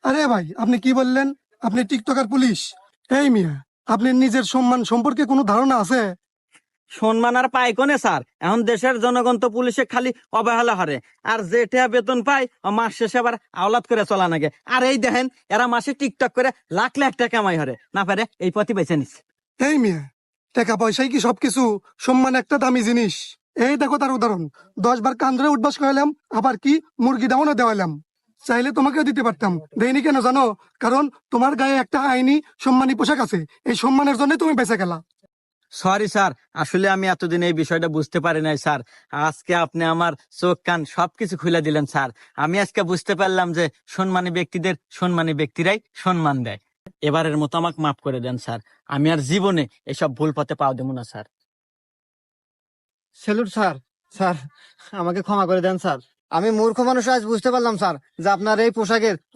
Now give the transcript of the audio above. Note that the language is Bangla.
আরে ভাই, আপনি কি বললেন? আপনি টিকটকার পুলিশ? এই মিয়া, আপনি নিজের সম্মান সম্পর্কে কোনো ধারণা আছে? সম্মান আর পায় কোনে স্যার? এখন দেশের জনগণ তো পুলিশে খালি অবহেলা হারে, আর যেটা বেতন পায় ও মাস শেষে আবার আওলাদ করে চলা নাগে। আর এই দেখেন, এরা মাসে টিকটক করে লাখ লাখ টাকা কামাই হরে, না পারে এই পথই বেছে নিচ্ছে। এই মিয়া, টাকা পয়সাই কি সবকিছু? সম্মান একটা দামি জিনিস। এই দেখো তার উদাহরণ, 10 বার কান ধরে উঠবাস করালাম, আবার কি মুরগি দামও দেওয়ালাম। চাইলে তোমাকেও দিতে পারতাম, দেইনি কেন জানো? কারণ তোমার গায়ে একটা আইনি সম্মানী পোশাক আছে, এই সম্মানের জন্য তুমি বেঁচে গেলা। সরি স্যার, আসলে আমি এতদিন এই বিষয়টা বুঝতে পারি নাই স্যার। আজকে আপনি আমার চোখ কান সবকিছু খুলে দিলেন স্যার। আমি আজকে বুঝতে পারলাম যে সম্মানী ব্যক্তিদের সম্মানী ব্যক্তিরাই সম্মান দেয়। এবারের মতো আমাকে মাফ করে দেন স্যার। আমি আর জীবনে এসব ভুল পথে পাও দেবো না স্যার। Salute sir. স্যার, আমাকে ক্ষমা করে দেন স্যার। আমি মূর্খ মানুষ, আজ বুঝতে পারলাম স্যার যে আপনার এই পোশাকের